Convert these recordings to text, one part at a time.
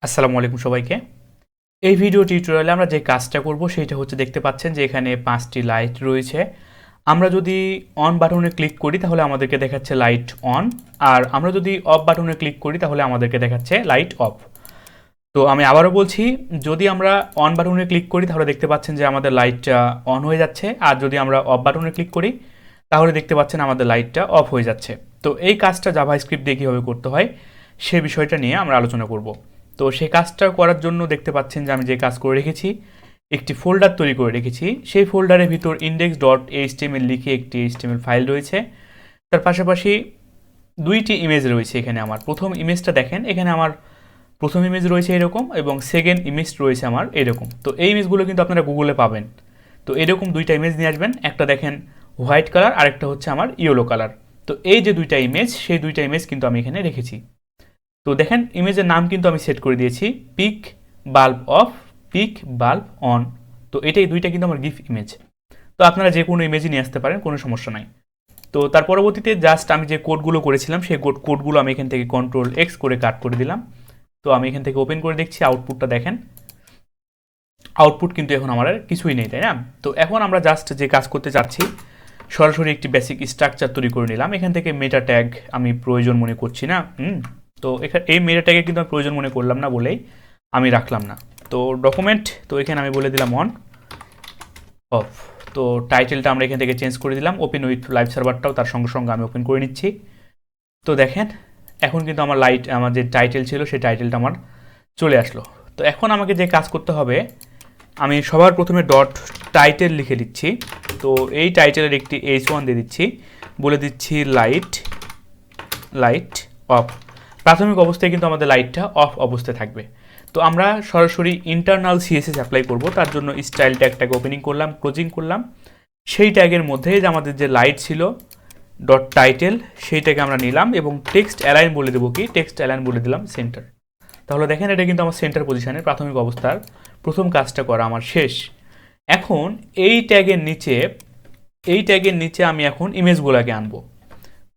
আসসালামু আলাইকুম সবাইকে। এই ভিডিও টিউটোরিয়ালে আমরা যে কাজটা করব সেটা হচ্ছে দেখতে পাচ্ছেন যে এখানে 5টি লাইট রয়েছে। আমরা যদি অন বাটনে ক্লিক করি তাহলে আমাদেরকে দেখাচ্ছে লাইট অন, আর আমরা যদি অফ বাটনে ক্লিক করি তাহলে আমাদেরকে দেখাচ্ছে লাইট অফ। তো আমি আবারও বলছি, যদি আমরা অন বাটনে ক্লিক করি তাহলে দেখতে পাচ্ছেন যে আমাদের লাইটটা অন হয়ে যাচ্ছে, আর যদি আমরা অফ বাটনে ক্লিক করি তাহলে দেখতে পাচ্ছেন আমাদের লাইটটা অফ হয়ে যাচ্ছে। তো এই কাজটা জাভাস্ক্রিপ্ট দিয়ে কীভাবে করতে হয় সে বিষয়টা নিয়ে আমরা আলোচনা করব। তো সেই কাজটা করার জন্য দেখতে পাচ্ছেন যে আমি যে কাজ করে রেখেছি, একটি ফোল্ডার তৈরি করে রেখেছি। সেই ফোল্ডারের ভিতর index.html লিখে একটি HTML ফাইল রয়েছে। তার পাশাপাশি দুইটি ইমেজ রয়েছে এখানে। আমার প্রথম ইমেজটা দেখেন, এখানে আমার প্রথম ইমেজ রয়েছে এরকম এবং সেকেন্ড ইমেজ রয়েছে আমার এরকম। তো এই ইমেজগুলো কিন্তু আপনারা গুগলে পাবেন। তো এরকম দুইটা ইমেজ নিয়ে আসবেন, একটা দেখেন হোয়াইট কালার, আরেকটা হচ্ছে আমার ইয়েলো কালার। তো এই যে দুইটা ইমেজ, সেই দুইটা ইমেজ কিন্তু আমি এখানে রেখেছি। তো দেখেন ইমেজের নাম কিন্তু আমি সেট করে দিয়েছি peak bulb off, peak bulb on. তো এটাই দুইটা কিন্তু আমার গিফট ইমেজ। তো আপনারা যে কোনো ইমেজই নিয়ে আসতে পারেন, কোনো সমস্যা নাই। তো তার পরবর্তীতে জাস্ট আমি যে কোডগুলো করেছিলাম সেই কোডগুলো আমি এখান থেকে Ctrl+X করে কাট করে দিলাম। তো আমি এখান থেকে ওপেন করে দেখছি, আউটপুটটা দেখেন। আউটপুট কিন্তু এখন আমার আর কিছুই নেই, তাই না? তো এখন আমরা জাস্ট যে কাজ করতে চাচ্ছি, সরাসরি একটি বেসিক স্ট্রাকচার তৈরি করে নিলাম। এখান থেকে মেটা ট্যাগ আমি প্রয়োজন মনে করছি না। তো এখানে এই মেটা ট্যাগে কিন্তু আমি প্রয়োজন মনে করলাম না বলেই আমি রাখলাম না। তো ডকুমেন্ট, তো এখানে আমি বলে দিলাম অন অফ। তো টাইটেলটা আমরা এখান থেকে চেঞ্জ করে দিলাম, ওপেন উইথ লাইভ সার্ভারটাও তার সঙ্গে সঙ্গে আমি ওপেন করে নিচ্ছি। তো দেখেন এখন কিন্তু আমার যে টাইটেল ছিল সেই টাইটেলটা আমার চলে আসলো। তো এখন আমাকে যে কাজ করতে হবে, আমি সবার প্রথমে ডট টাইটেল লিখে দিচ্ছি। তো এই টাইটেলের একটি H1 দিয়ে দিচ্ছি, বলে দিচ্ছি লাইট অফ। প্রাথমিক অবস্থায় কিন্তু আমাদের লাইটটা অফ অবস্থায় থাকবে। তো আমরা সরাসরি ইন্টারনাল CSS অ্যাপ্লাই করব, তার জন্য স্টাইল ট্যাগটাকে ওপেনিং করলাম, ক্লোজিং করলাম। সেই ট্যাগের মধ্যে যে আমাদের যে লাইট ছিল ডট টাইটেল, সেইটাকে আমরা নিলাম এবং টেক্সট অ্যালাইন বলে দেবো, কি টেক্সট অ্যালাইন বলে দিলাম সেন্টার। তাহলে দেখেন এটা কিন্তু আমার সেন্টার পজিশনের প্রাথমিক অবস্থার প্রথম কাজটা করা আমার শেষ। এখন এই ট্যাগের নিচে আমি এখন ইমেজগুলোকে আনবো।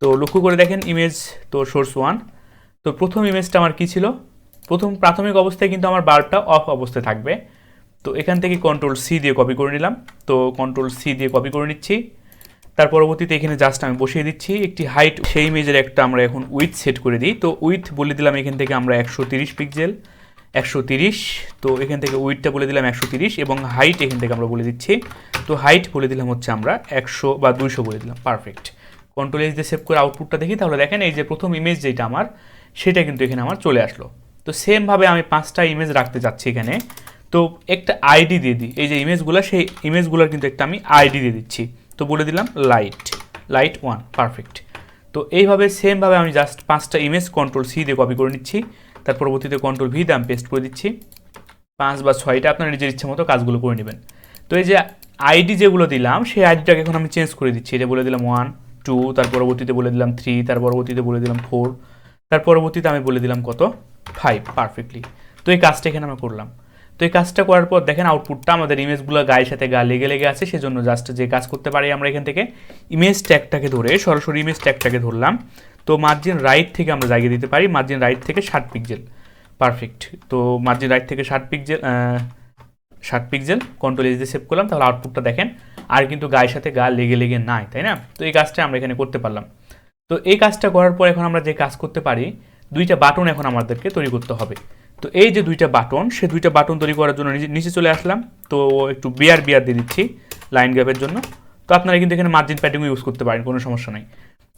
তো লক্ষ্য করে দেখেন ইমেজ, তো সোর্স 1। তো প্রথম ইমেজটা আমার কি ছিল, প্রাথমিক অবস্থায় কিন্তু আমার বাল্বটা অফ অবস্থায় থাকবে। তো এখান থেকে Ctrl+C দিয়ে কপি করে নিলাম। তো Ctrl+C দিয়ে কপি করে নিচ্ছি। তার পরবর্তীতে এখানে জাস্ট আমি বসিয়ে দিচ্ছি একটি হাইট, সেই ইমেজের একটা আমরা এখন উইথ সেট করে দিই। তো উইথ বলে দিলাম এখান থেকে আমরা 130 পিক্সেল, 130। তো এখান থেকে উইথটা বলে দিলাম 130 এবং হাইট এখান থেকে আমরা বলে দিচ্ছি, তো হাইট বলে দিলাম হচ্ছে আমরা 100 বা 200 বলে দিলাম। পারফেক্ট। Ctrl+S দিয়ে সেভ করে আউটপুটটা দেখি, তাহলে দেখেন এই যে প্রথম ইমেজ যেটা আমার, সেটা কিন্তু এখানে আমার চলে আসলো। তো সেমভাবে আমি 5টা ইমেজ রাখতে চাচ্ছি এখানে। তো একটা আইডি দিয়ে দিই, এই যে ইমেজগুলো, সেই ইমেজগুলোর কিন্তু একটা আমি আইডি দিয়ে দিচ্ছি। তো বলে দিলাম লাইট 1। পারফেক্ট। তো এইভাবে সেমভাবে আমি জাস্ট 5টা ইমেজ Ctrl+C দিয়ে কপি করে নিচ্ছি। তার পরবর্তীতে Ctrl+V দিয়ে আমি পেস্ট করে দিচ্ছি। 5 বা 6টা আপনার নিজের ইচ্ছে মতো কাজগুলো করে নেবেন। তো এই যে আইডি যেগুলো দিলাম সেই আইডিটাকে এখন আমি চেঞ্জ করে দিচ্ছি। এটা বলে দিলাম 1, 2, তার পরবর্তীতে বলে দিলাম 3, তার পরবর্তীতে বলে দিলাম 4, তার পরবর্তীতে আমি বলে দিলাম কত, 5। পারফেক্টলি। তো এই কাজটা এখানে আমরা করলাম। তো এই কাজটা করার পর দেখেন আউটপুটটা আমাদের ইমেজগুলো গায়ের সাথে গা লেগে লেগে আছে। সেজন্য জাস্ট যে কাজ করতে পারি আমরা এখান থেকে ইমেজ ট্যাগটাকে ধরে সরাসরি ইমেজ ট্যাগটাকে ধরলাম। তো মার্জিন রাইট থেকে আমরা জায়গা দিতে পারি, মার্জিন রাইট থেকে 60 পিক্সেল। পারফেক্ট। তো মার্জিন রাইট থেকে 60 পিক্সেল Ctrl+S দিয়ে সেভ করলাম। তাহলে আউটপুটটা দেখেন আর কিন্তু গায়ের সাথে গা লেগে লেগে নাই, তাই না? তো এই কাজটা আমরা এখানে করতে পারলাম। তো এই কাজটা করার পর এখন আমরা যে কাজ করতে পারি, দুইটা বাটন এখন আমাদেরকে তৈরি করতে হবে। তো এই যে দুইটা বাটন, সে দুইটা বাটন তৈরি করার জন্য নিচে চলে আসলাম। তো একটু বিয়ার দিয়ে দিচ্ছি লাইন গ্যাপের জন্য। তো আপনারা কিন্তু এখানে মার্জিন প্যাডিংও ইউজ করতে পারেন, কোনো সমস্যা নাই।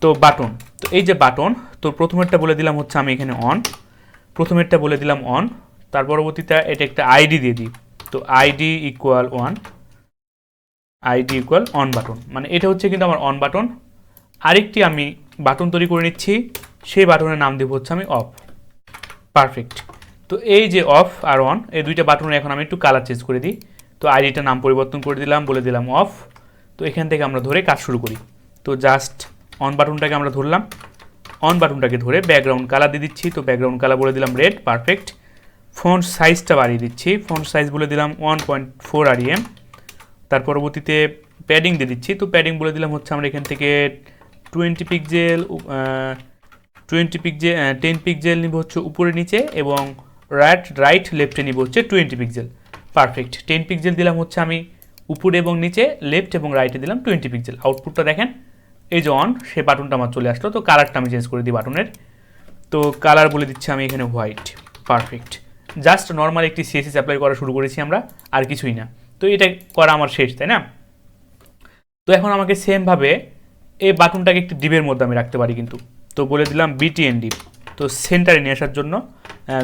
তো বাটন, তো এই যে বাটন, তো প্রথমেরটা বলে দিলাম হচ্ছে আমি এখানে অন, প্রথমেরটা বলে দিলাম অন। তার পরবর্তীতে এটা একটা আইডি দিয়ে দিই। তো আইডি ইকুয়াল অন বাটন, মানে এটা হচ্ছে কিন্তু আমার অন বাটন। আরেকটি আমি বাটন তৈরি করে নিচ্ছি, সেই বাটনের নাম দেবো হচ্ছে আমি অফ। পারফেক্ট। তো এই যে অফ আর অন, এই দুইটা বাটনের এখন আমি একটু কালার চেঞ্জ করে দিই। তো আইডিটার নাম পরিবর্তন করে দিলাম, বলে দিলাম অফ। তো এখান থেকে আমরা ধরে কাজ শুরু করি। তো জাস্ট অন বাটনটাকে আমরা ধরলাম, অন বাটনটাকে ধরে ব্যাকগ্রাউন্ড কালার দিয়ে দিচ্ছি। তো ব্যাকগ্রাউন্ড কালার বলে দিলাম রেড। পারফেক্ট। ফন্ট সাইজটা বাড়িয়ে দিচ্ছি, ফন্ট সাইজ বলে দিলাম 1.4 REM। তার পরবর্তীতে প্যাডিং দিয়ে দিচ্ছি। তো প্যাডিং বলে দিলাম হচ্ছে আমরা এখান থেকে 20 পিক্সেল 10 পিক্সেল নিব হচ্ছে উপরে নিচে, এবং রাইট লেফটে নিব হচ্ছে 20 পিক্সেল। পারফেক্ট, 10 পিক্সেল দিলাম হচ্ছে আমি উপরে এবং নিচে, লেফট এবং রাইটে দিলাম 20 পিক্সেল। আউটপুটটা দেখেন, এই যে অন, সে বাটনটা আমার চলে আসলো। তো কালারটা আমি চেঞ্জ করে দিই বাটনের। তো কালার বলে দিচ্ছি আমি এখানে হোয়াইট। পারফেক্ট, জাস্ট নর্মাল একটি সিএসএস অ্যাপ্লাই করা শুরু করেছি আমরা, আর কিছুই না। তো এটা করা আমার শেষ, তাই না? তো এখন আমাকে সেমভাবে এই বাটনটাকে একটি ডিপের মধ্যে আমি রাখতে পারি কিন্তু। তো বলে দিলাম বিটিএন ডিপ। তো সেন্টারে নিয়ে আসার জন্য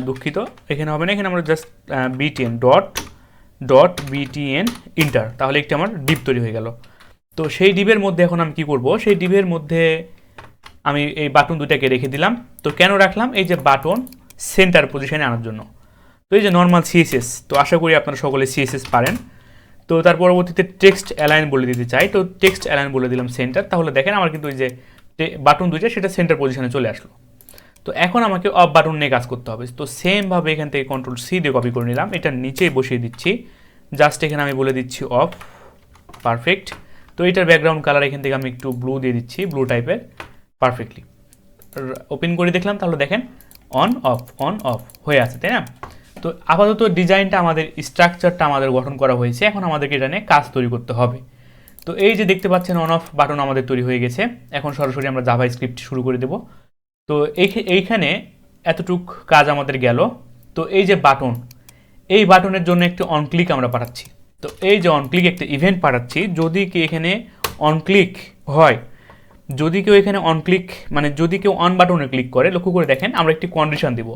দুঃখিত, এখানে হবে না, এখানে আমরা just BTN dot BTN inter, তাহলে একটি আমার ডিপ তৈরি হয়ে গেল। তো সেই ডিপের মধ্যে এখন আমি কি করব, সেই ডিপের মধ্যে আমি এই বাটন দুটাকে রেখে দিলাম। তো কেন রাখলাম, এই যে বাটন সেন্টার পজিশনে আনার জন্য। তো এই যে নর্মাল সিএসএস, তো আশা করি আপনারা সকলে সিএসএস পারেন। তো তার পরবর্তীতে টেক্সট অ্যালাইন বলে দিতে চাই, তো টেক্সট অ্যালাইন বলে দিলাম সেন্টার। তাহলে দেখেন আমার কিন্তু ওই যে বাটন দুইটা সেটা সেন্টার পজিশনে চলে আসলো। তো এখন আমাকে অফ বাটন নিয়ে কাজ করতে হবে। তো সেমভাবে এখান থেকে কন্ট্রোল সি দিয়ে কপি করে নিলাম, এটা নিচেই বসিয়ে দিচ্ছি। জাস্ট এখানে আমি বলে দিচ্ছি অফ। পারফেক্ট। তো এটার ব্যাকগ্রাউন্ড কালার এখান থেকে আমি একটু ব্লু দিয়ে দিচ্ছি, ব্লু টাইপের। পারফেক্টলি ওপেন করে দেখলাম, তাহলে দেখেন অন অফ হয়ে আছে, তাই না? তো আপাতত ডিজাইনটা আমাদের, স্ট্রাকচারটা আমাদের গঠন করা হয়েছে। এখন আমাদেরকে এটা নিয়ে কাজ তৈরি করতে হবে। তো এই যে দেখতে পাচ্ছেন অন অফ বাটন আমাদের তৈরি হয়ে গেছে। এখন সরাসরি আমরা জাভা স্ক্রিপ্ট শুরু করে দেব। তো এইখানে এতটুক কাজ আমাদের গেল। তো এই যে বাটন, এই বাটনের জন্য একটি অন ক্লিক আমরা পাঠাচ্ছি। তো এই যে অন ক্লিক একটা ইভেন্ট পাঠাচ্ছি, যদি কি এখানে অন ক্লিক হয়, যদি কেউ এখানে অন ক্লিক মানে যদি কেউ অন বাটনে ক্লিক করে, লক্ষ্য করে দেখেন আমরা একটি কন্ডিশন দিব।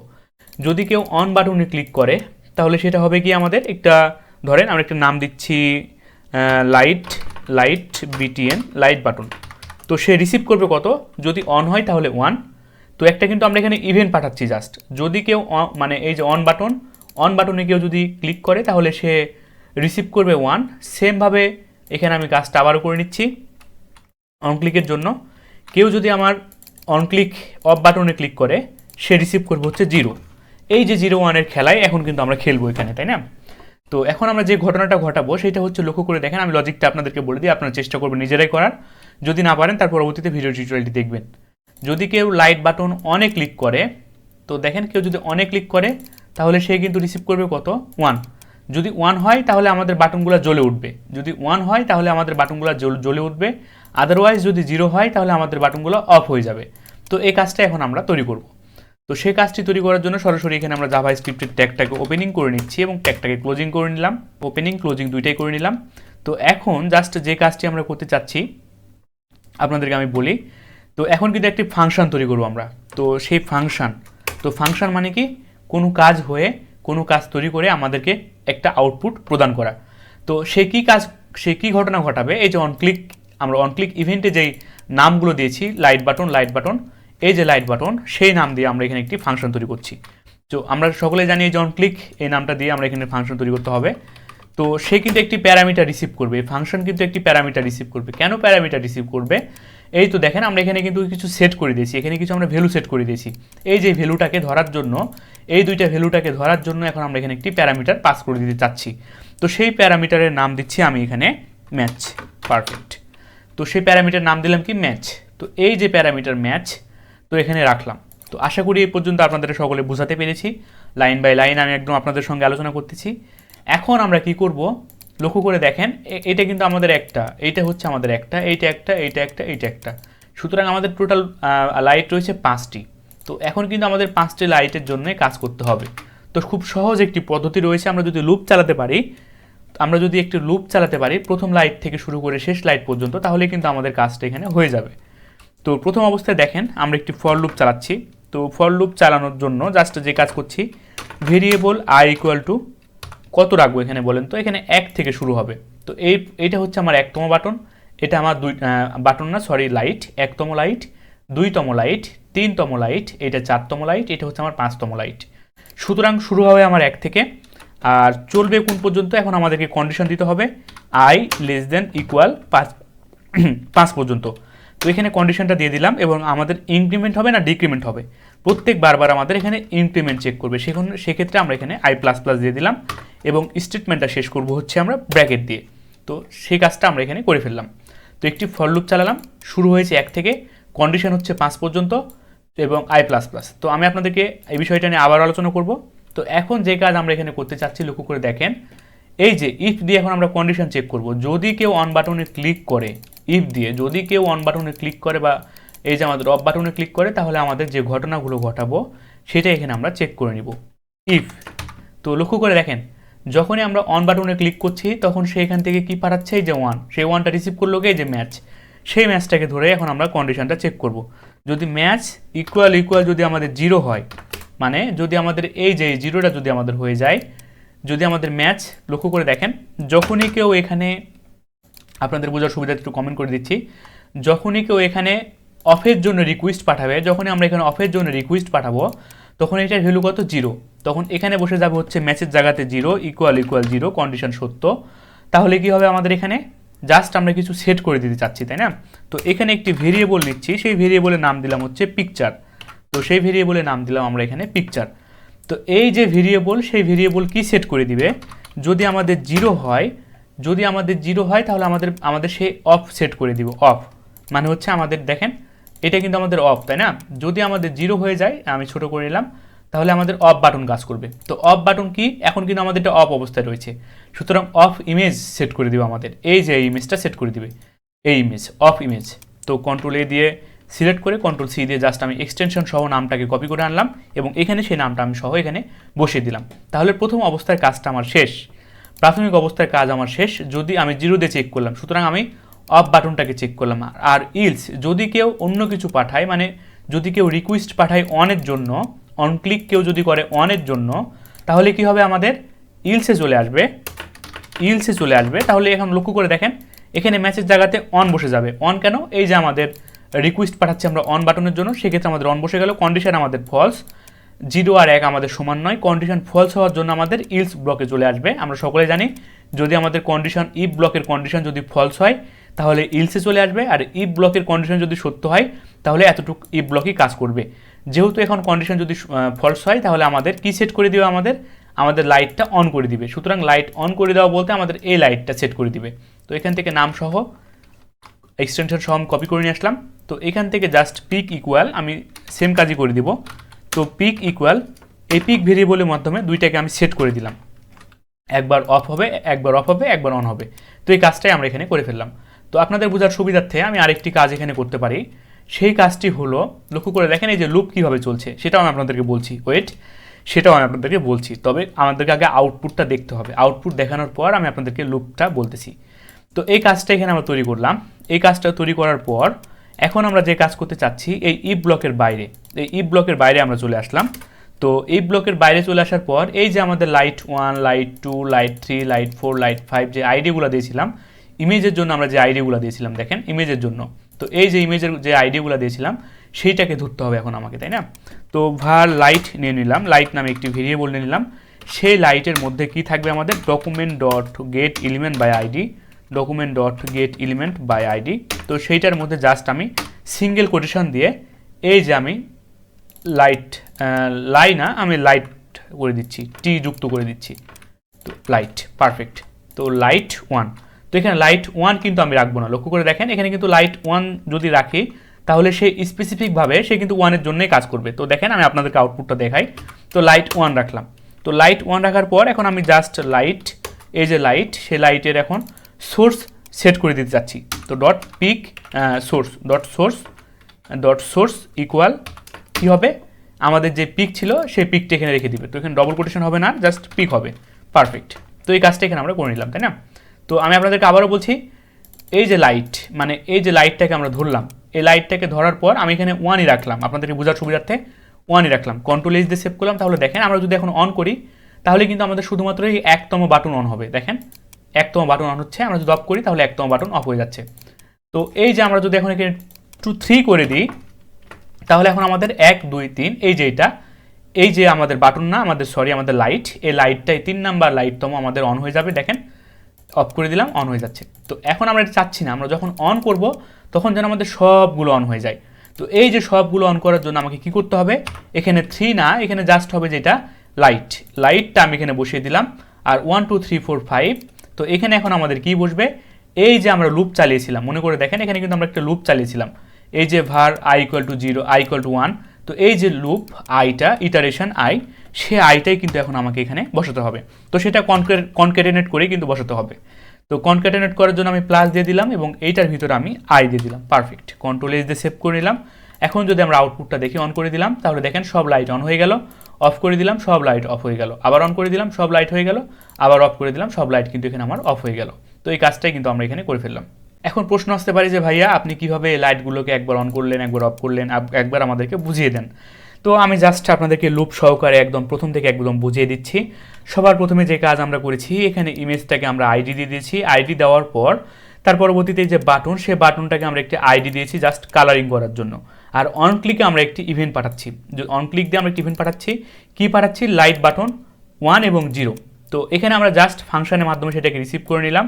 যদি কেউ অন বাটনে ক্লিক করে তাহলে সেটা হবে কি আমাদের একটা, ধরেন আমরা একটা নাম দিচ্ছি লাইট বিটিএন লাইট বাটন। তো সে রিসিভ করবে কত, যদি অন হয় তাহলে 1। তো একটা কিন্তু আমরা এখানে ইভেন্ট পাঠাচ্ছি জাস্ট, যদি কেউ মানে এই যে অন বাটনে কেউ যদি ক্লিক করে তাহলে সে রিসিভ করবে 1। সেমভাবে এখানে আমি কাজটা আবারও করে নিচ্ছি অন ক্লিকের জন্য। কেউ যদি আমার অন ক্লিক অফ বাটনে ক্লিক করে সে রিসিভ করবে হচ্ছে 0। এই যে 0-1-এর খেলায় এখন কিন্তু আমরা খেলবো এখানে, তাই না? তো এখন আমরা যে ঘটনাটা ঘটাবো সেটা হচ্ছে, লক্ষ্য করে দেখেন, আমি লজিকটা আপনাদেরকে বলে দিই, আপনারা চেষ্টা করবেন নিজেরাই করার। যদি না পারেন তার পরবর্তীতে ভিডিও টিউটোরিয়ালটি দেখবেন। যদি কেউ লাইট বাটন অনে ক্লিক করে, তো দেখেন কেউ যদি অনে ক্লিক করে তাহলে সে কিন্তু রিসিভ করবে কত, 1। যদি 1 হয় তাহলে আমাদের বাটনগুলো জ্বলে উঠবে, যদি 1 হয় তাহলে আমাদের বাটনগুলো জ্বলে উঠবে। আদারওয়াইজ যদি 0 হয় তাহলে আমাদের বাটনগুলো অফ হয়ে যাবে। তো এই কাজটা এখন আমরা তৈরি করব। তো সেই কাজটি তৈরি করার জন্য সরাসরি এখানে আমরা জাভা স্ক্রিপ্টের ট্যাগটাকে ওপেনিং করে নিচ্ছি এবং ট্যাগটাকে ক্লোজিং করে নিলাম, ওপেনিং ক্লোজিং দুইটাই করে নিলাম। তো এখন জাস্ট যে কাজটি আমরা করতে চাচ্ছি আপনাদেরকে আমি বলি। তো এখন কিন্তু একটি ফাংশন তৈরি করবো আমরা। তো সেই ফাংশন মানে কি, কোনো কাজ হয়ে কোনো কাজ তৈরি করে আমাদেরকে একটা আউটপুট প্রদান করা। তো সে কি ঘটনা ঘটাবে, এই যে অন ক্লিক, আমরা অন ক্লিক ইভেন্টে যেই নামগুলো দিয়েছি, লাইট বাটন, এই যে লাইট বাটন, সেই নাম দিয়ে আমরা এখানে একটি ফাংশন তৈরি করছি। তো আমরা সকলে জানি যে অন ক্লিক এই নামটা দিয়ে আমরা এখানে ফাংশন তৈরি করতে হবে। তো সে কিন্তু একটি প্যারামিটার রিসিভ করবে, ফাংশন কিন্তু একটি প্যারামিটার রিসিভ করবে। কেন প্যারামিটার রিসিভ করবে, এই তো দেখেন আমরা এখানে কিন্তু কিছু সেট করে দিয়েছি, এখানে কিছু আমরা ভ্যালু সেট করে দিয়েছি। এই যে ভ্যালুটাকে ধরার জন্য, এই দুইটা ভ্যালুটাকে ধরার জন্য এখন আমরা এখানে একটি প্যারামিটার পাস করে দিতে চাচ্ছি। তো সেই প্যারামিটারের নাম দিচ্ছি আমি এখানে ম্যাচ। পারফেক্ট। তো সেই প্যারামিটার নাম দিলাম কি, ম্যাচ। তো এই যে প্যারামিটার ম্যাচ, তো এখানে রাখলাম। তো আশা করি এই পর্যন্ত আপনাদের সকলে বোঝাতে পেরেছি, লাইন বাই লাইন আমি একদম আপনাদের সঙ্গে আলোচনা করতেছি। এখন আমরা কি করব, লক্ষ্য করে দেখেন, এটা কিন্তু আমাদের একটা, এইটা হচ্ছে আমাদের একটা, এইটা একটা। সুতরাং আমাদের টোটাল লাইট রয়েছে 5টি। তো এখন কিন্তু আমাদের 5টি লাইটের জন্য কাজ করতে হবে। তো খুব সহজ একটি পদ্ধতি রয়েছে, আমরা যদি লুপ চালাতে পারি, প্রথম লাইট থেকে শুরু করে শেষ লাইট পর্যন্ত, তাহলে কিন্তু আমাদের কাজটা এখানে হয়ে যাবে। তো প্রথম অবস্থায় দেখেন আমরা একটি ফর লুপ চালাচ্ছি। তো ফর লুপ চালানোর জন্য জাস্ট যে কাজ করছি, ভেরিয়েবল i = কত রাখবো এখানে বলেন তো, এখানে 1 থেকে শুরু হবে। তো এইটা হচ্ছে আমার 1তম বাটন, এটা আমার লাইট, 1তম লাইট, 2তম লাইট, 3তম লাইট, এটা 4তম লাইট, এটা হচ্ছে আমার 5তম লাইট। সুতরাং শুরু হবে আমার 1 থেকে, আর চলবে কোন পর্যন্ত, এখন আমাদেরকে কন্ডিশন দিতে হবে i <= 5 পর্যন্ত। তো এখানে কন্ডিশনটা দিয়ে দিলাম এবং আমাদের ইনক্রিমেন্ট হবে না ডিক্রিমেন্ট হবে, প্রত্যেক বারবার আমাদের এখানে ইনক্রিমেন্ট চেক করবে। সেক্ষেত্রে আমরা এখানে i++ দিয়ে দিলাম এবং স্টেটমেন্টটা শেষ করব হচ্ছে আমরা ব্র্যাকেট দিয়ে। তো সেই কাজটা আমরা এখানে করে ফেললাম। তো একটি ফর লুপ চালালাম, শুরু হয়েছে 1 থেকে, কন্ডিশন হচ্ছে 5 পর্যন্ত এবং i++। তো আমি আপনাদেরকে এই বিষয়টা নিয়ে আবার আলোচনা করব। তো এখন যে কাজ আমরা এখানে করতে চাচ্ছি লক্ষ্য করে দেখেন, এই যে ইফ দিয়ে এখন আমরা কন্ডিশন চেক করব। যদি কেউ অন বাটনে ক্লিক করে, ইফ দিয়ে যদি কেউ অন বাটনে ক্লিক করে বা এই যে আমাদের অফ বাটনে ক্লিক করে, তাহলে আমাদের যে ঘটনাগুলো ঘটাবো সেটা এখানে আমরা চেক করে নিব ইফ। তো লক্ষ্য করে দেখেন, যখনই আমরা অন বাটনে ক্লিক করছি তখন সেখান থেকে কি পাঠাচ্ছে, এই যে ওয়ান, সেই ওয়ানটা রিসিভ করলো এই যে ম্যাচ, সেই ম্যাচটাকে ধরে এখন আমরা কন্ডিশনটা চেক করব। যদি ম্যাচ ইকুয়াল যদি আমাদের 0 হয়, মানে যদি আমাদের এই যে জিরোটা যদি আমাদের হয়ে যায়, যদি আমাদের ম্যাচ, লক্ষ্য করে দেখেন, যখনই কেউ এখানে, আপনাদের বোঝার সুবিধা একটু কমেন্ট করে দিচ্ছি, যখনই কেউ এখানে অফের জন্য রিকোয়েস্ট পাঠাবে, যখনই আমরা এখানে অফের জন্য রিকোয়েস্ট পাঠাবো তখন এটার ভ্যালু কত, 0। তখন এখানে বসে যাবে হচ্ছে ম্যাচের জায়গাতে 0 ইকুয়াল 0, কন্ডিশন সত্য। তাহলে কি হবে আমাদের এখানে, জাস্ট আমরা কিছু সেট করে দিতে চাচ্ছি, তাই না? তো এখানে একটি ভেরিয়েবল নিচ্ছি, সেই ভেরিয়েবলের নাম দিলাম হচ্ছে পিকচার। তো সেই ভেরিয়েবলের নাম দিলাম আমরা এখানে পিকচার। তো এই যে ভেরিয়েবল, সেই ভেরিয়েবল কি সেট করে দিবে, যদি আমাদের 0 হয়, যদি আমাদের 0 হয় তাহলে আমাদের সেই অফ সেট করে দিব। অফ মানে হচ্ছে আমাদের দেখেন এটা কিন্তু আমাদের অফ, তাই না? যদি আমাদের 0 হয়ে যায়, আমি ছোট করে নিলাম, তাহলে আমাদের অফ বাটন কাজ করবে। তো অফ বাটন কি, এখন কিন্তু আমাদের এটা অফ অবস্থায় রয়েছে, সুতরাং অফ ইমেজ সেট করে দিব আমাদের, এই যে ইমেজটা সেট করে দিবে, এই ইমেজ, অফ ইমেজ। তো কন্ট্রোল এ দিয়ে সিলেক্ট করে কন্ট্রোল সি দিয়ে জাস্ট আমি এক্সটেনশন সহ নামটাকে কপি করে আনলাম এবং এখানে সেই নামটা আমি সহ এখানে বসিয়ে দিলাম। তাহলে প্রথম অবস্থার কাজটা আমার শেষ, প্রাথমিক অবস্থার কাজ আমার শেষ। যদি আমি 0 দিয়ে চেক করলাম, সুতরাং আমি অফ বাটনটাকে চেক করলাম। আর ইলস যদি কেউ অন্য কিছু পাঠায়, মানে যদি কেউ রিকোয়েস্ট পাঠায় অনের জন্য, অন ক্লিক কেউ যদি করে অনের জন্য, তাহলে কি হবে, আমাদের ইলসে চলে আসবে, ইলসে চলে আসবে। তাহলে এখন লক্ষ্য করে দেখেন, এখানে ম্যাচের জায়গাতে অন বসে যাবে। অন কেন, এই যে আমাদের রিকোয়েস্ট পাঠাচ্ছি আমরা অন বাটনের জন্য, সেক্ষেত্রে আমাদের অন বসে গেল। কন্ডিশন আমাদের ফলস, 0 আর 1 আমাদের সমান নয়, কন্ডিশন ফলস হওয়ার জন্য আমাদের ইলস ব্লকে চলে আসবে। আমরা সকলে জানি যদি আমাদের কন্ডিশন ইফ ব্লকের কন্ডিশন যদি ফলস হয় তাহলে ইলসে চলে আসবে, আর ইফ ব্লকের কন্ডিশন যদি সত্য হয় তাহলে এতটুকু ইফ ব্লকই কাজ করবে। যেহেতু এখন কন্ডিশন যদি ফলস হয় তাহলে আমাদের কি সেট করে দিবে, আমাদের লাইটটা অন করে দিবে। সুতরাং লাইট অন করে দেওয়া বলতে আমাদের এই লাইটটা সেট করে দিবে। তো এখান থেকে নাম সহ এক্সটেনশন সহ কপি করে নিয়ে আসলাম। তো এখান থেকে জাস্ট পিক ইকুয়াল আমি সেম কাজই করে দিব। তো পিক ইকুয়াল এই পিক ভেরিয়েবলের মাধ্যমে দুইটাকে আমি সেট করে দিলাম, একবার অফ হবে, একবার অফ হবে, একবার অন হবে। তো এই কাজটাই আমরা এখানে করে ফেললাম। তো আপনাদের বোঝার সুবিধার্থে আমি আরেকটি কাজ এখানে করতে পারি, সেই কাজটি হলো, লক্ষ্য করে দেখেন এই যে লুপ কীভাবে চলছে সেটাও আমি আপনাদেরকে বলছি, সেটাও আমি আপনাদেরকে বলছি। তবে আমাদেরকে আগে আউটপুটটা দেখতে হবে, আউটপুট দেখানোর পর আমি আপনাদেরকে লুপটা বলতেছি। তো এই কাজটা এখানে আমরা তৈরি করলাম। এই কাজটা তৈরি করার পর এখন আমরা যে কাজ করতে চাচ্ছি, এই ইফ ব্লকের বাইরে, এই ইফ ব্লকের বাইরে আমরা চলে আসলাম। তো এই ব্লকের বাইরে চলে আসার পর এই যে আমাদের light 1, light 2, light 3, light 4, light 5 যে আইডিগুলো দিয়েছিলাম, ইমেজের জন্য আমরা যে আইডিগুলো দিয়েছিলাম, দেখেন ইমেজের জন্য, তো এই যে ইমেজের যে আইডিগুলো দিয়েছিলাম সেইটাকে ধরতে হবে এখন আমাকে, তাই না? তো var লাইট নিয়ে নিলাম, লাইট নামে একটি ভেরিয়েবল নিয়ে নিলাম। সেই লাইটের মধ্যে কি থাকবে, আমাদের document dot get element by ID, document dot get element by ID. তো সেইটার মধ্যে জাস্ট আমি সিঙ্গেল কোটেশন দিয়ে এই যে আমি আমি লাইট করে দিচ্ছি, টি যুক্ত করে দিচ্ছি। তো লাইট, পারফেক্ট। তো লাইট 1, তো এখানে লাইট 1 কিন্তু আমি রাখবো না, লক্ষ্য করে দেখেন এখানে কিন্তু লাইট 1 যদি রাখি তাহলে সে স্পেসিফিকভাবে সে কিন্তু 1-এর জন্যই কাজ করবে। তো দেখেন আমি আপনাদেরকে আউটপুটটা দেখাই। তো লাইট 1 রাখলাম। তো লাইট 1 রাখার পর এখন আমি জাস্ট লাইট, এই যে লাইট, সে লাইটের এখন সোর্স সেট করে দিতে চাচ্ছি। তো ডট পিক সোর্স ইকুয়াল কী হবে, আমাদের যে পিক ছিল সেই পিকটা এখানে রেখে দিবে। তো এখানে ডবল কোটেশন হবে না, জাস্ট পিক হবে, পারফেক্ট। তো এই কাজটা এখানে আমরা করে নিলাম, তাই না? তো আমি আপনাদেরকে আবারও বলছি, এই যে লাইট, মানে এই যে লাইটটাকে আমরা ধরলাম, এই লাইটটাকে ধরার পর আমি এখানে 1ই রাখলাম, আপনাদেরকে বোঝার সুবিধার্থে 1ই রাখলাম, কন্ট্রোল এইচ দিয়ে সেভ করলাম। তাহলে দেখেন আমরা যদি এখন অন করি তাহলে কিন্তু আমাদের শুধুমাত্র এই 1তম বাটন অন হবে, দেখেন 1তম বাটন অন হচ্ছে। আমরা যদি অফ করি তাহলে 1তম বাটন অফ হয়ে যাচ্ছে। তো এই যে আমরা যদি এখন এখানে 2, 3 করে দিই তাহলে এখন আমাদের 1, 2, 3 এই যে এটা, এই যে আমাদের বাটন না, আমাদের লাইট, এই লাইটটাই 3 নাম্বার লাইটতম আমাদের অন হয়ে যাবে। দেখেন অফ করে দিলাম, অন হয়ে যাচ্ছে। তো এখন আমরা এটা চাচ্ছি না, আমরা যখন অন করব তখন যেন আমাদের সবগুলো অন হয়ে যায়। তো এই যে সবগুলো অন করার জন্য আমাকে কি করতে হবে, এখানে 3 না, এখানে জাস্ট হবে যেটা লাইটটা আমি এখানে বসিয়ে দিলাম। আর 1, 2, 3, 4, 5, তো এখানে এখন আমাদের কি বসবে, এই যে আমরা লুপ চালিয়েছিলাম, মনে করে দেখেন এখানে কিন্তু আমরা একটা লুপ চালিয়েছিলাম, এই যে var i = 0, i = 1। তো এই যে লুপ আইটা, ইটারেশন আই, সে আইটাই কিন্তু এখন আমাকে এখানে বসাতে হবে। তো সেটা কনক্যাটেনেট করে কিন্তু বসাতে হবে। তো কনক্যাটেনেট করার জন্য আমি প্লাস দিয়ে দিলাম এবং এইটার ভিতরে আমি আই দিয়ে দিলাম। পারফেক্ট, কন্ট্রোল এস দিয়ে সেভ করে নিলাম। এখন যদি আমরা আউটপুটটা দেখি, অন করে দিলাম, তাহলে দেখেন সব লাইট অন হয়ে গেল, অফ করে দিলাম সব লাইট অফ হয়ে গেল, আবার অন করে দিলাম সব লাইট হয়ে গেল, আবার অফ করে দিলাম সব লাইট কিন্তু এখানে আমার অফ হয়ে গেল। তো এই কাজটাই কিন্তু আমরা এখানে করে ফেললাম। এখন প্রশ্ন আসতে পারে যে ভাইয়া আপনি কিভাবে লাইটগুলোকে একবার অন করলেন, একবার অফ করলেন, একবার আমাদেরকে বুঝিয়ে দেন। তো আমি জাস্ট আপনাদেরকে লুপ সহকারে একদম প্রথম থেকে একদম বুঝিয়ে দিচ্ছি। সবার প্রথমে যে কাজ আমরা করেছি, এখানে ইমেজটাকে আমরা আইডি দিয়ে দিয়েছি। আইডি দেওয়ার পর তার পরবর্তীতে যে বাটন, সেই বাটনটাকে আমরা একটি আইডি দিয়েছি জাস্ট কালারিং করার জন্য। আর অন ক্লিকে আমরা একটি ইভেন্ট পাঠাচ্ছি। অন ক্লিক দিয়ে আমরা একটি ইভেন্ট পাঠাচ্ছি। কি পাঠাচ্ছি? লাইট বাটন 1 এবং 0। তো এখানে আমরা জাস্ট ফাংশনের মাধ্যমে সেটাকে রিসিভ করে নিলাম।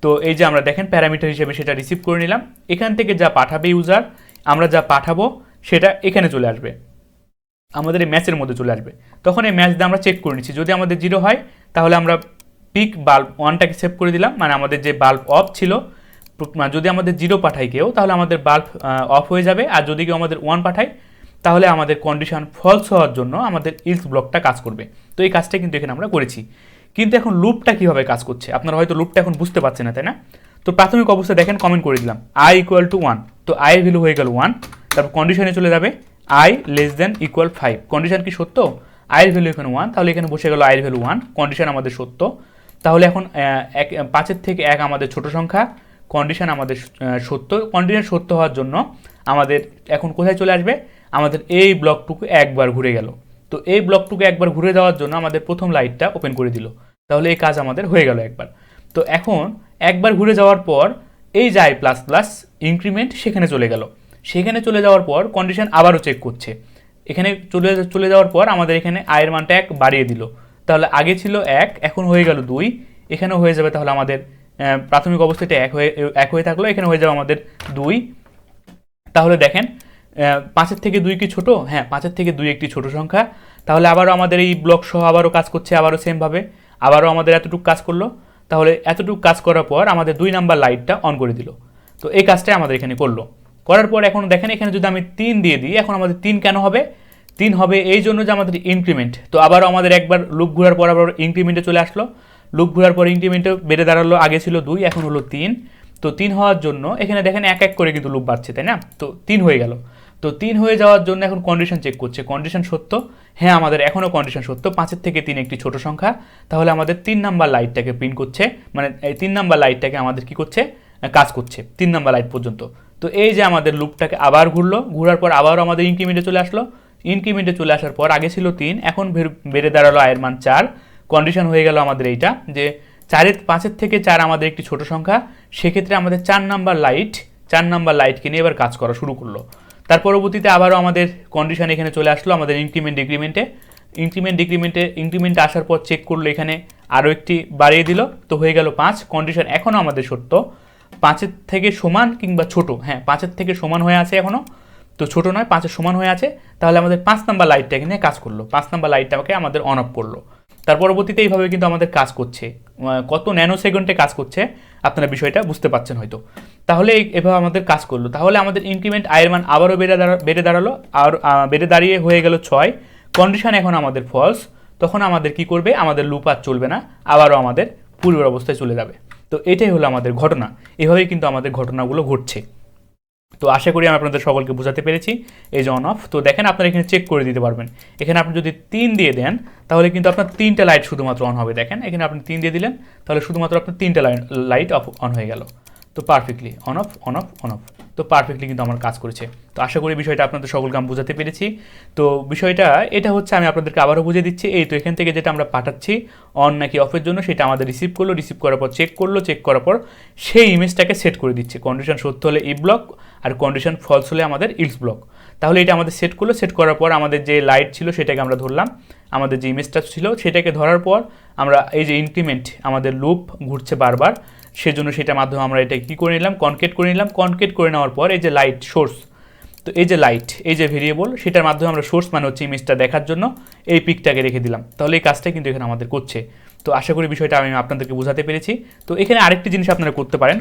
তো এই যে আমরা দেখেন প্যারামিটার হিসেবে সেটা রিসিভ করে নিলাম। এখান থেকে যা পাঠাবে ইউজার, আমরা যা পাঠাবো সেটা এখানে চলে আসবে, আমাদের এই ম্যাচের মধ্যে চলে আসবে। তখন এই ম্যাচ দিয়ে আমরা চেক করে নিচ্ছি। যদি আমাদের 0 হয় তাহলে আমরা পিক বাল্ব 1টাকে সেভ করে দিলাম, মানে আমাদের যে বাল্ব অফ ছিল, যদি আমাদের 0 পাঠায় কেউ তাহলে আমাদের বাল্ব অফ হয়ে যাবে। আর যদি কেউ আমাদের 1 পাঠায় তাহলে আমাদের কন্ডিশন ফলস হওয়ার জন্য আমাদের ইলস ব্লকটা কাজ করবে। তো এই কাজটা কিন্তু এখানে আমরা করেছি। কিন্তু এখন লুপটা কীভাবে কাজ করছে আপনারা হয়তো লুপটা এখন বুঝতে পারছেন না, তাই না? তো প্রাথমিক অবস্থায় দেখেন কমেন্ট করে দিলাম i = 1। তো i এর ভ্যালু হয়ে গেল 1। তারপর কন্ডিশনে চলে যাবে i <= 5। কন্ডিশন কি সত্য? i এর ভ্যালু এখানে 1, তাহলে এখানে বসে গেল i এর ভ্যালু 1, কন্ডিশন আমাদের সত্য। তাহলে এখন 5 থেকে 1 আমাদের ছোট সংখ্যা, কন্ডিশন আমাদের সত্য। কন্ডিশন সত্য হওয়ার জন্য আমাদের এখন কোথায় চলে আসবে? আমাদের এই ব্লকটুকু একবার ঘুরে গেল। তো এই ব্লকটুকু একবার ঘুরে যাওয়ার জন্য আমাদের প্রথম লাইটটা ওপেন করে দিল। তাহলে এই কাজ আমাদের হয়ে গেল একবার। তো এখন একবার ঘুরে যাওয়ার পর এই যে i++ ইনক্রিমেন্ট সেখানে চলে গেল। সেখানে চলে যাওয়ার পর কন্ডিশন আবারও চেক করছে। এখানে চলে যাওয়ার পর আমাদের এখানে i এর মানটা 1 বাড়িয়ে দিল। তাহলে আগে ছিল 1, এখন হয়ে গেল 2, এখানেও হয়ে যাবে। তাহলে আমাদের প্রাথমিক অবস্থাটা 1 হয়ে থাকলো, এখানে হয়ে যাবে আমাদের 2। তাহলে দেখেন 5 থেকে 2 কি ছোট? হ্যাঁ, 5 থেকে 2 একটি ছোট সংখ্যা। তাহলে আবারও আমাদের এই ব্লক সহ আবারও কাজ করছে, আবারও সেমভাবে আবারও আমাদের এতটুকু কাজ করলো। তাহলে এতটুকু কাজ করার পর আমাদের 2 নাম্বার লাইটটা অন করে দিল। তো এই কাজটাই আমাদের এখানে করলো। করার পর এখন দেখেন এখানে যদি আমি 3 দিয়ে দিই, এখন আমাদের 3 কেন হবে? 3 হবে এই জন্য যে আমাদের ইনক্রিমেন্ট। তো আবারও আমাদের একবার লুপ ঘোরার পর আবার ইনক্রিমেন্টে চলে আসলো। লুপ ঘোরার পর ইনক্রিমেন্টে বেড়ে দাঁড়ালো, আগে ছিল 2, এখন হলো 3। তো 3 হওয়ার জন্য এখানে দেখেন 1 করে কিন্তু লুপ বাড়ছে, তাই না? তো 3 হয়ে গেল। তো 3 হয়ে যাওয়ার জন্য এখন কন্ডিশন চেক করছে। কন্ডিশন সত্য, হ্যাঁ আমাদের এখনও কন্ডিশন সত্য। 5 থেকে 3 একটি ছোট সংখ্যা। তাহলে আমাদের 3 নাম্বার লাইটটাকে প্রিন্ট করছে, মানে এই 3 নাম্বার লাইটটাকে আমাদের কি করছে? কাজ করছে 3 নাম্বার লাইট পর্যন্ত। তো এই যে আমাদের লুপটাকে আবার ঘুরলো, ঘোরার পর আবারও আমাদের ইনক্রিমেন্টে চলে আসলো। ইনক্রিমেন্টে চলে আসার পর আগে ছিল 3, এখন বেড়ে দাঁড়ালো i এর মান 4। কন্ডিশন হয়ে গেল আমাদের এইটা যে 5 থেকে 4 আমাদের একটি ছোট সংখ্যা। সেক্ষেত্রে আমাদের 4 নাম্বার লাইটকে নিয়ে এবার কাজ করা শুরু করলো। তার পরবর্তীতে আবারও আমাদের কন্ডিশন এখানে চলে আসলো আমাদের ইনক্রিমেন্টে আসার পর চেক করলো, এখানে আরও একটি বাড়িয়ে দিল। তো হয়ে গেল 5। কন্ডিশন এখনও আমাদের সত্য, 5 থেকে সমান কিংবা ছোট। হ্যাঁ, 5 থেকে সমান হয়ে আছে এখনও, তো ছোট নয়, 5 সমান হয়ে আছে। তাহলে আমাদের 5 নাম্বার লাইটটাকে নিয়ে কাজ করলো, 5 নাম্বার লাইটটাকে আমাদের অন অফ করলো। তার পরবর্তীতে এইভাবে কিন্তু আমাদের কাজ করছে। কত ন্যানো সেকেন্ডে কাজ করছে আপনারা বিষয়টা বুঝতে পারছেন হয়তো। তাহলে এভাবে আমাদের কাজ করলো। তাহলে আমাদের ইনক্রিমেন্ট i এর মান আবারও বেড়ে দাঁড়ালো, আর বেড়ে দাঁড়িয়ে হয়ে গেল 6। কন্ডিশন এখন আমাদের ফলস। তখন আমাদের কি করবে? আমাদের লুপ আর চলবে না, আবারও আমাদের পূর্বের অবস্থায় চলে যাবে। তো এটাই হলো আমাদের ঘটনা। এভাবেই কিন্তু আমাদের ঘটনাগুলো ঘটছে। তো আশা করি আমি আপনাদের সকলকে বোঝাতে পেরেছি। এই যে অন অফ, তো দেখেন আপনারা এখানে চেক করে দিতে পারবেন। এখানে আপনি যদি 3 দিয়ে দেন তাহলে কিন্তু আপনার 3টা লাইট শুধুমাত্র অন হবে। দেখেন এখানে আপনি 3 দিয়ে দিলেন, তাহলে শুধুমাত্র আপনার 3টা লাইট অন হয়ে গেল। তো পারফেক্টলি অন অফ। তো পারফেক্টলি কিন্তু আমার কাজ করেছে। তো আশা করি বিষয়টা আপনাদের সকলকে আমি বোঝাতে পেরেছি। তো বিষয়টা এটা হচ্ছে, আমি আপনাদেরকে আবারও বুঝিয়ে দিচ্ছি। এই তো এখান থেকে যেটা আমরা পাঠাচ্ছি অন নাকি অফের জন্য, সেটা আমাদের রিসিভ করলো। রিসিভ করার পর চেক করার পর সেই ইমেজটাকে সেট করে দিচ্ছে। কন্ডিশন সত্য হলে ই ব্লক, আর কন্ডিশন ফলস হলে আমাদের ইলস ব্লক। তাহলে এটা আমাদের সেট করলো। সেট করার পর আমাদের যে লাইট ছিল সেটাকে আমরা ধরলাম, আমাদের যে ইমেজটা ছিল সেটাকে ধরার পর আমরা এই যে ইনক্রিমেন্ট আমাদের লুপ ঘুরছে বারবার, সেজন্য সেটার মাধ্যমে আমরা এটা কী করে নিলাম? কনকেট করে নেওয়ার পর এই যে লাইট সোর্স, তো এই যে লাইট, এই যে ভেরিয়েবল, সেটার মাধ্যমে আমরা সোর্স মানে হচ্ছে ইমেজটা দেখার জন্য এই পিকটাকে রেখে দিলাম। তাহলে এই কাজটা কিন্তু এখানে আমাদের করছে। তো আশা করি বিষয়টা আমি আপনাদেরকে বোঝাতে পেরেছি। তো এখানে আরেকটি জিনিস আপনারা করতে পারেন,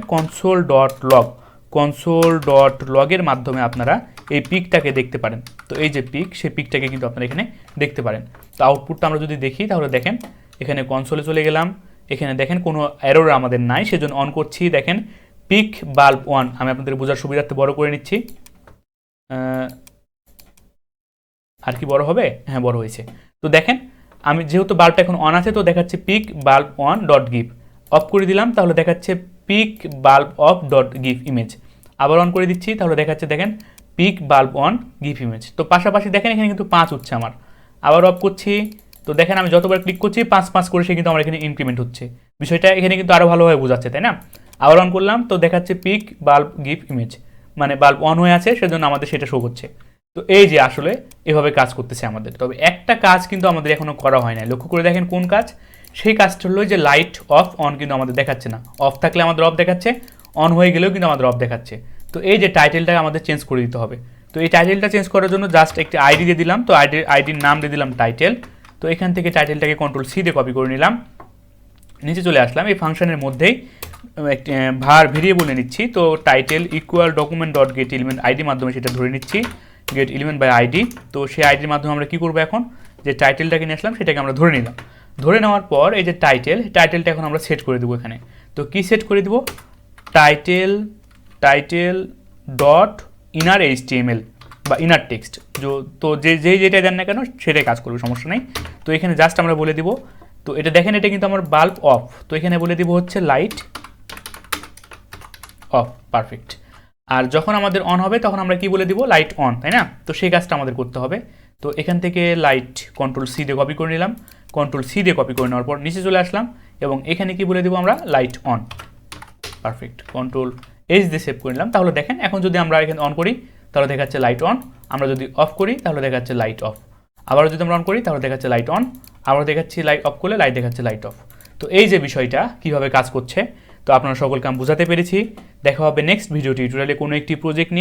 console.log এর মাধ্যমে আপনারা এই পিকটাকে দেখতে পারেন। তো এই যে পিক, সেই পিকটাকে কিন্তু আপনারা এখানে দেখতে পারেন। তো আউটপুটটা আমরা যদি দেখি তাহলে দেখেন এখানে কনসোলে চলে গেলাম, এখানে দেখেন কোনো এরর আমাদের নাই, সেজন্য অন করছি। দেখেন পিক বাল্ব 1, আমি আপনাদের বোঝার সুবিধার্থে বড় করে নিচ্ছি। আর কি বড় হবে? হ্যাঁ, বড় হয়েছে। তো দেখেন আমি যেহেতু বাল্বটা এখন অন আছে, তো দেখাচ্ছে পিক বাল্ব অন ডট গিভ। অফ করে দিলাম তাহলে দেখাচ্ছে পিক বাল্ব অফ ডট গিভ ইমেজ। আবার অন করে দিচ্ছি তাহলে দেখাচ্ছে দেখেন পিক বাল্ব অন গিভ ইমেজ। তো পাশাপাশি দেখেন এখানে কিন্তু 5 হচ্ছে আমার। আবার অফ করছি, তো দেখেন আমি যতবার ক্লিক করছি 5 করে সে কিন্তু আমার এখানে ইনক্রিমেন্ট হচ্ছে। বিষয়টা এখানে কিন্তু আরও ভালোভাবে বোঝাচ্ছে, তাই না? আবার অন করলাম তো দেখাচ্ছে পিক বাল্ব গিভ ইমেজ, মানে বাল্ব অন হয়ে আছে, সেজন্য আমাদের সেটা শো করছে। তো এই যে আসলে এভাবে কাজ করতেছে আমাদের। তবে একটা কাজ কিন্তু আমাদের এখনো করা হয় না, লক্ষ্য করে দেখেন কোন কাজ। সেই কাজটা হলো যে লাইট অফ অন কিন্তু আমাদের দেখাচ্ছে না। অফ থাকলে আমাদের অফ দেখাচ্ছে, অন হয়ে গেলেও কিন্তু আমাদের অফ দেখাচ্ছে। তো এই যে টাইটেলটা আমাদের চেঞ্জ করে দিতে হবে। তো এই টাইটেলটা চেঞ্জ করার জন্য জাস্ট একটি আইডি দিয়ে দিলাম। তো আইডির নাম দিয়ে দিলাম টাইটেল। তো এখান থেকে টাইটেলটাকে কন্ট্রোল-C দিয়ে কপি করে নিলাম, নিচে চলে আসলাম। এই ফাংশনের মধ্যেই একটি ভার ভেরিয়েবল নিচ্ছি। তো title equal document dot get element ID মাধ্যমে সেটা ধরে নিচ্ছি, গেট এলিমেন্ট বাই আইডি। তো সেই আইডির মাধ্যমে আমরা কী করবো, এখন যে টাইটেলটাকে নিয়ে আসলাম সেটাকে আমরা ধরে নিলাম। ধরে নেওয়ার পর এই যে টাইটেলটা এখন আমরা সেট করে দেবো এখানে। তো কি সেট করে দেবো? টাইটেল ডট ইনার HTML বা ইনার টেক্সট। তো যেটা দেন না কেন সেটাই কাজ করবে, সমস্যা নেই। তো এখানে জাস্ট আমরা বলে দিব, তো এটা দেখেন এটা কিন্তু আমার বাল্ব অফ, তো এখানে বলে দিব হচ্ছে লাইট অফ, পারফেক্ট। আর যখন আমাদের অন হবে তখন আমরা কি বলে দিব? লাইট অন, তাই না? তো সেই কাজটা আমাদের করতে হবে। তো এখান থেকে লাইট কন্ট্রোল-C দিয়ে কপি করে নিলাম, কন্ট্রোল-C দিয়ে কপি করে নেওয়ার পর নিচে চলে আসলাম এবং এখানে কি বলে দিব আমরা? Light on, perfect. কন্ট্রোল-H দিয়ে সেভ করে নিলাম। তাহলে দেখেন এখন যদি আমরা এখানে অন করি তাহলে দেখাচ্ছে লাইট অন, আমরা যদি অফ করি তাহলে দেখাচ্ছে লাইট অফ। আবার যদি আমরা অন করি তাহলে দেখাচ্ছে লাইট অন, আবার দেখাচ্ছি লাইট অফ করলে লাইট দেখাচ্ছে লাইট অফ। তো এই যে বিষয়টা কিভাবে কাজ করছে, তো আপনারা সকলকে আমি বোঝাতে পেরেছি। দেখা হবে নেক্সট ভিডিও টিউটোরিয়ালে কোনো একটি প্রজেক্ট নিয়ে।